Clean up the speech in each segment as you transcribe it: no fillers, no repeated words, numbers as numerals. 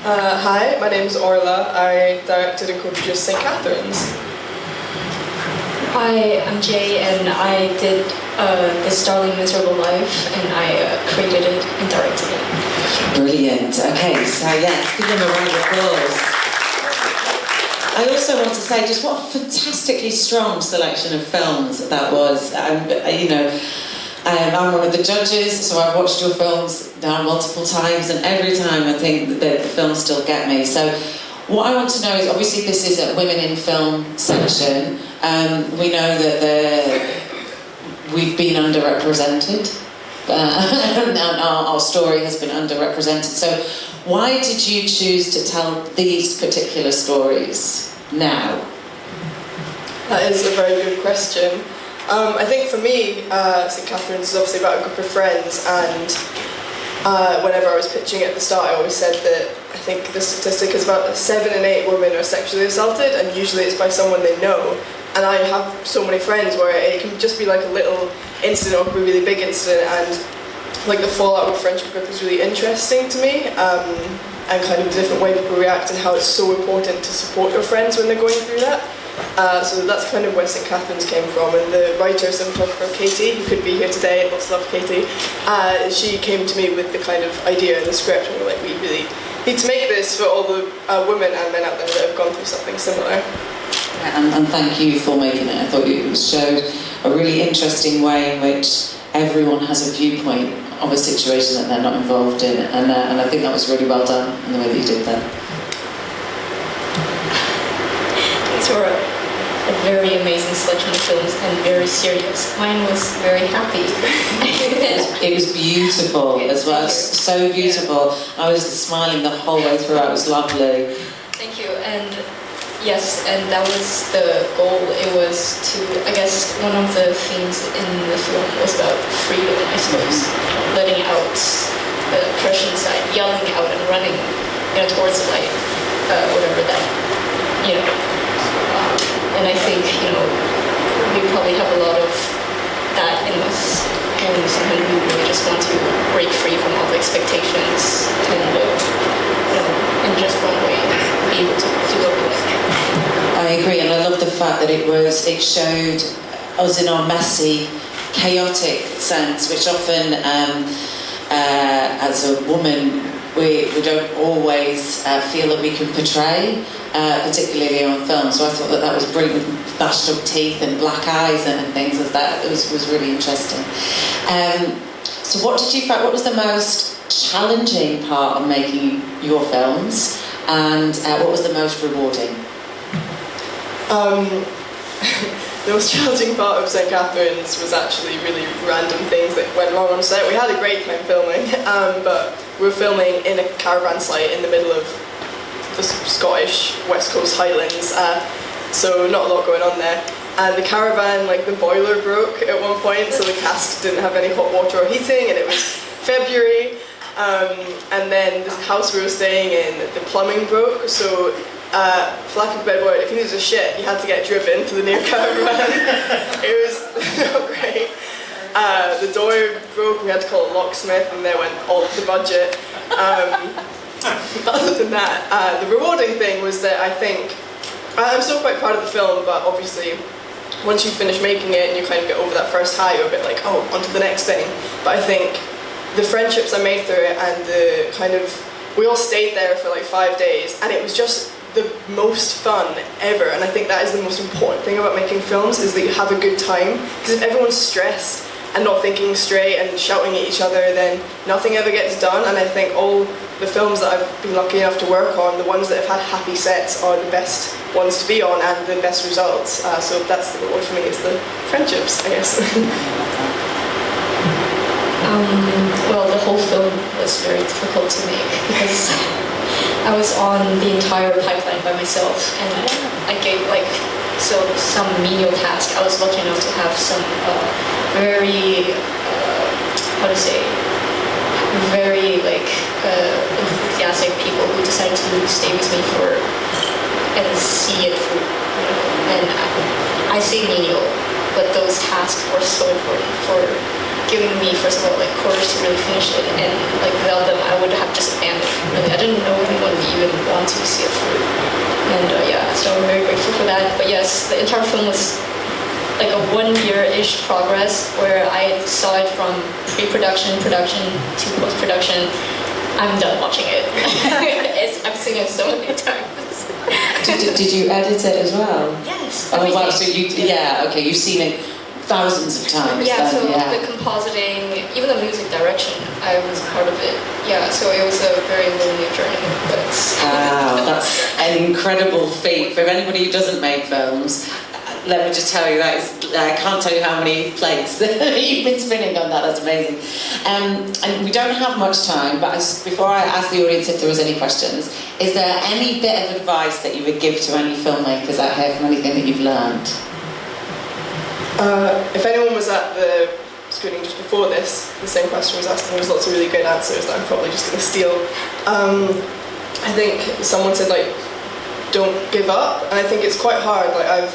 Hi, my name's Orla. I directed and co-produced St. Catherine's. Hi, I'm Jay, and I did This Darling Miserable Life, and I created it and directed it. Brilliant. Okay, so yes, give them a round of applause. I also want to say just what a fantastically strong selection of films that was. I'm one of the judges, so I've watched your films now multiple times, and every time I think that the films still get me. So what I want to know is, obviously this is a Women in Film section. We know that we've been underrepresented. And our story has been underrepresented. So why did you choose to tell these particular stories now? That is a very good question. I think for me, St. Catherine's is obviously about a group of friends, and whenever I was pitching it at the start, I always said that I think the statistic is about 7 in 8 women are sexually assaulted, and usually it's by someone they know. And I have so many friends where it can just be like a little incident or a really big incident, and like the fallout of a friendship group is really interesting to me, and kind of the different way people react and how it's so important to support your friends when they're going through that. So that's kind of where St. Catherine's came from, and the writer, cinematographer Katie, who could be here today, lots of love Katie, she came to me with the kind of idea and the script, and we were like, we really need to make this for all the women and men out there that have gone through something similar. And thank you for making it. I thought it showed a really interesting way in which everyone has a viewpoint of a situation that they're not involved in, and I think that was really well done in the way that you did that. These were a very amazing selection of films and very serious. Mine was very happy. It was beautiful as well, so beautiful. I was smiling the whole way through, it was lovely. Thank you, and yes, and that was the goal. It was to, I guess, one of the themes in the film was about freedom, I suppose. Letting out the crush inside, yelling out and running, towards the light, whatever that, and I think, we probably have a lot of that in us, and sometimes we really just want to break free from all the expectations and, in just one way, be able to do what we like. I agree, and I love the fact that it showed us in our messy, chaotic sense, which often, as a woman, we don't always feel that we can portray, particularly on film. So I thought that was brilliant, with bashed up teeth and black eyes and things as that. It was really interesting. So what did you find? What was the most challenging part of making your films, and what was the most rewarding? The most challenging part of St. Catherine's was actually really random things that went wrong on set. We had a great time filming, but we were filming in a caravan site in the middle of the Scottish West Coast Highlands, so not a lot going on there. And the caravan, the boiler broke at one point, so the cast didn't have any hot water or heating, and it was February. And then the house we were staying in, the plumbing broke, so for lack of a better word, if you needed a shit, you had to get driven to the near caravan. It was not great. The door broke, we had to call a locksmith, and they went all of the budget. But other than that, the rewarding thing was that I think, I'm still quite proud of the film, but obviously once you finish making it and you kind of get over that first high, you're a bit like, oh, on to the next thing. But I think the friendships I made through it, and the kind of, we all stayed there for 5 days, and it was just the most fun ever. And I think that is the most important thing about making films, is that you have a good time, because if everyone's stressed and not thinking straight and shouting at each other, then nothing ever gets done. And I think all the films that I've been lucky enough to work on, the ones that have had happy sets, are the best ones to be on and the best results. So that's the reward for me, is the friendships, I guess. Well, the whole film was very difficult to make, because I was on the entire pipeline by myself, and I gave some menial task. I was lucky enough to have some very very enthusiastic people who decided to stay with me and see it through. And I say menial, but those tasks were so important for giving me, first of all, courage to really finish it, and without them I would have just abandoned. Really, I didn't know anyone want to see it through. And so I'm very grateful for that. But yes, the entire film was like a 1-year-ish progress where I saw it from pre-production, production to post-production. I'm done watching it. I've seen it so many times. Did you edit it as well? Yes. Oh wow, so okay, you've seen it thousands of times. Yeah, then, the compositing, even the music direction, I was part of it. Yeah, so it was a very lonely journey. But wow, that's an incredible feat for anybody who doesn't make films. Let me just tell you that I can't tell you how many plates you've been spinning on that. That's amazing. And we don't have much time, but before I ask the audience if there was any questions, is there any bit of advice that you would give to any filmmakers out here from anything that you've learned? If anyone was at the screening just before this, the same question was asked, and there was lots of really good answers that I'm probably just going to steal. I think someone said, like, don't give up, and I think it's quite hard. Like, I've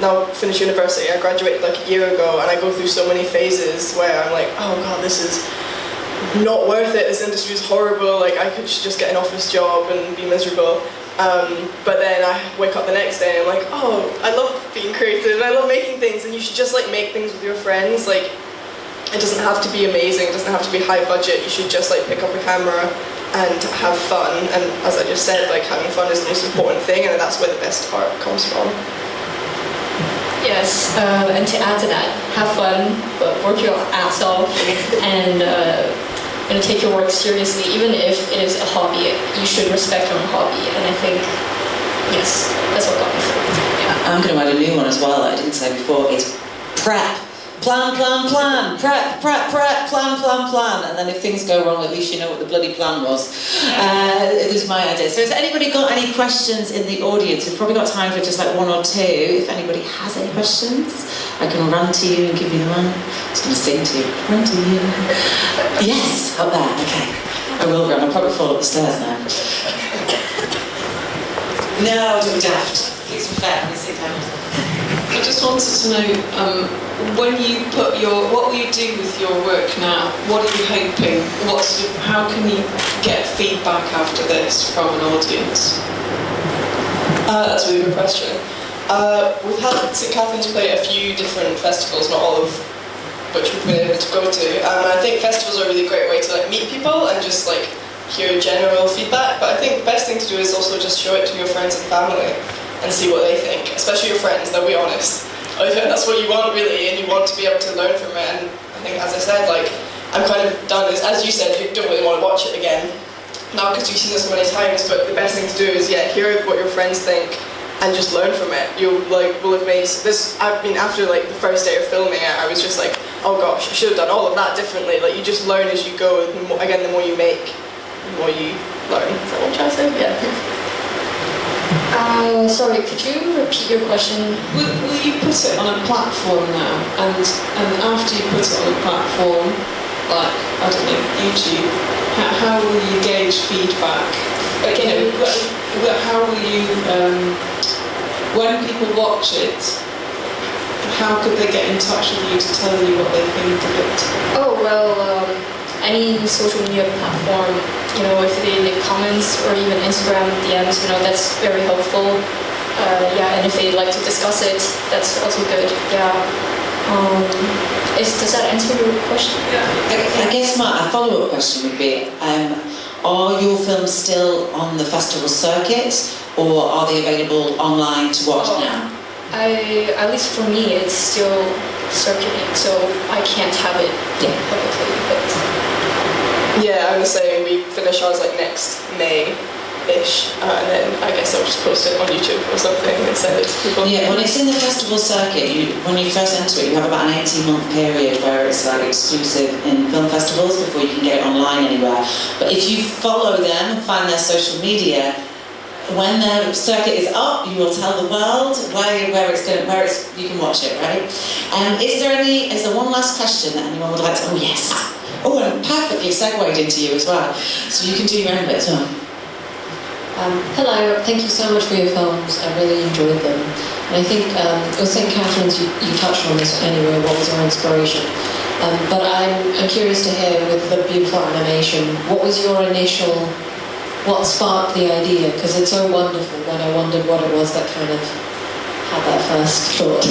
now finished university. I graduated like a year ago, and I go through so many phases where I'm like, oh god, this is not worth it, this industry is horrible, like I could just get an office job and be miserable. But then I wake up the next day and I'm like, oh, I love being creative, I love making things, and you should just like make things with your friends. Like, it doesn't have to be amazing, it doesn't have to be high budget, you should just like pick up a camera and have fun. And as I just said, like, having fun is the most important thing, and that's where the best art comes from. Yes, and to add to that, have fun, but work your ass off, and take your work seriously. Even if it is a hobby, you should respect your own hobby. And I think, yes, that's what got me through. Yeah. I'm going to add a new one as well that I didn't say before. It's prep. Plan, plan, plan. Prep, prep, prep. Plan, plan, plan. And then if things go wrong, at least you know what the bloody plan was. This is my idea. So has anybody got any questions in the audience? We've probably got time for just like one or two. If anybody has any questions, I can run to you and give you the one. I was going to sing to you. Run to you. Yes, up there. Okay. I will run. I'll probably fall up the stairs now. No, don't be daft. Please be fair. Please sit down. I just wanted to know, when you put what will you do with your work now? What are you hoping? How can you get feedback after this from an audience? That's a really good question. We've had Kathryn's play at a few different festivals, not all of which we've been able to go to. And I think festivals are a really great way to like meet people and just like hear general feedback. But I think the best thing to do is also just show it to your friends and family and see what they think, especially your friends. They'll be honest. I think that's what you want really, and you want to be able to learn from it. And I think, as I said, like, I'm kind of done this. As you said, you don't really want to watch it again, not because you've seen it so many times, but the best thing to do is, hear what your friends think and just learn from it. You will have made this. I mean, after like the first day of filming it, I was just like, oh gosh, I should have done all of that differently. Like, you just learn as you go. Again, the more you make, the more you learn. Is that what I'm trying to say? Yeah. Sorry, could you repeat your question? Will you put it on a platform now? And after you put it on a platform, like, I don't know, YouTube, how will you gauge feedback? Okay. How will you, when people watch it, how could they get in touch with you to tell you what they think of it? Oh, well, any social media platform, if they leave comments or even Instagram DMs, that's very helpful. And if they'd like to discuss it, that's also good. Yeah. Does that answer your question? Yeah. I guess my follow-up question would be, are your films still on the festival circuit, or are they available online to watch now? At least for me, it's still circulating, so I can't have it publicly. But yeah, I was saying we finish ours like next May-ish, and then I guess I'll just post it on YouTube or something and send it to people. Yeah, when it's in the festival circuit, when you first enter it, you have about an 18-month period where it's like exclusive in film festivals before you can get it online anywhere. But if you follow them and find their social media, when their circuit is up, you will tell the world where you can watch it, right? Is there one last question that anyone would like to? Oh yes. Oh, and perfectly segued into you as well, so you can do your own bit as well. Hello, thank you so much for your films. I really enjoyed them. And I think with St. Catherine's, you touched on this anyway. What was your inspiration? But I'm curious to hear, with the beautiful animation, what was your initial what sparked the idea, because it's so wonderful, and I wondered what it was that kind of had that first thought.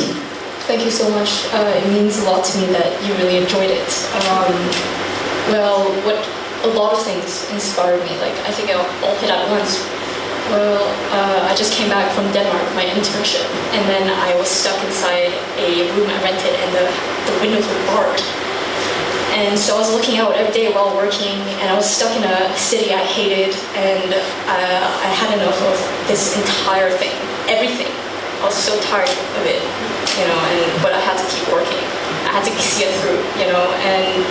Thank you so much. It means a lot to me that you really enjoyed it. Well, a lot of things inspired me. Like, I think I'll all hit at once. Well, I just came back from Denmark, my internship, and then I was stuck inside a room I rented, and the windows were barred. And so I was looking out every day while working, and I was stuck in a city I hated, and I had enough of this entire thing, everything. I was so tired of it, but I had to keep working. I had to see it through, and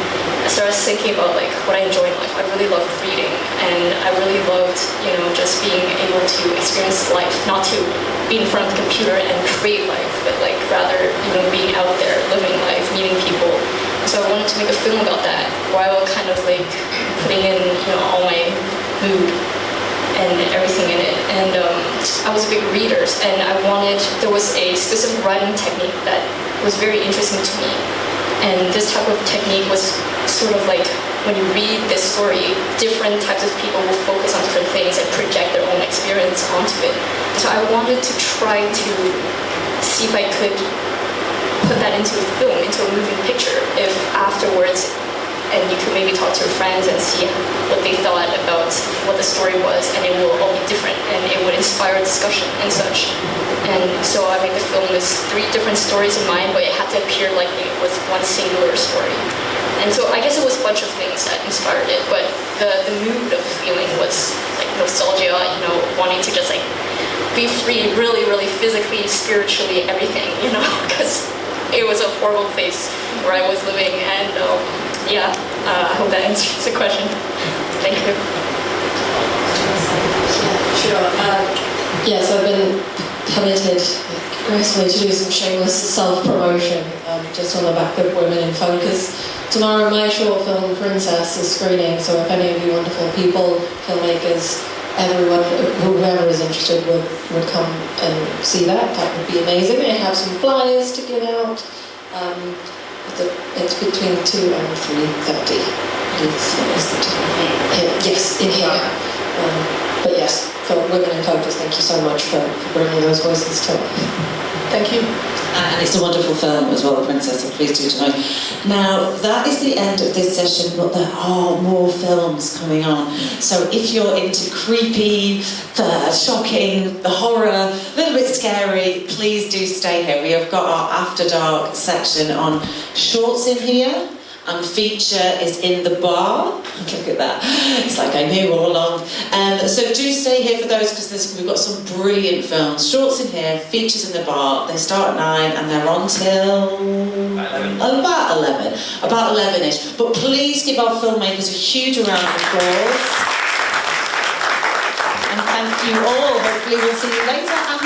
I started thinking about like what I enjoy in life. I really loved reading, and I really loved, just being able to experience life, not to be in front of the computer and create life, but like rather, being out there, living life, meeting people. So I wanted to make a film about that, while kind of like putting in, all my mood and everything in it. And I was a big reader, and there was a specific writing technique that was very interesting to me. And this type of technique was sort of like, when you read this story, different types of people will focus on different things and project their own experience onto it. So I wanted to try to see if I could put that into a film, into a moving picture, if afterwards, and you could maybe talk to your friends and see what they thought about what the story was, and it will all be different, and it would inspire discussion and such. And so I made the film with 3 different stories in mind, but it had to appear like it was one singular story. And so I guess it was a bunch of things that inspired it, but the mood of the feeling was like nostalgia, wanting to just like be free, really, really physically, spiritually, everything, because it was a horrible place where I was living, and I hope that answers the question. Thank you. Sure. Yes, I've been permitted gracefully to do some shameless self-promotion, just on the back of Women in Focus. Tomorrow my short film Princess is screening, so if any of you wonderful people, filmmakers, everyone, whoever is interested would come and see that. That would be amazing. I have some flyers to give out. It's between 2 and 3:30. Yes, in here. But yes, for Women in Focus, thank you so much for bringing those voices to life. Thank you. And it's a wonderful film as well, The Princess, so please do to know. Now, that is the end of this session, but there are more films coming on. So if you're into creepy, the shocking, the horror, a little bit scary, please do stay here. We have got our After Dark section on shorts in here, and feature is in the bar. Look at that. It's like I knew all along. So do stay here for those, because we've got some brilliant films. Shorts in here, features in the bar. They start at 9 and they're on till about 11. About 11ish. But please give our filmmakers a huge round of applause. And thank you all. Hopefully we'll see you later. And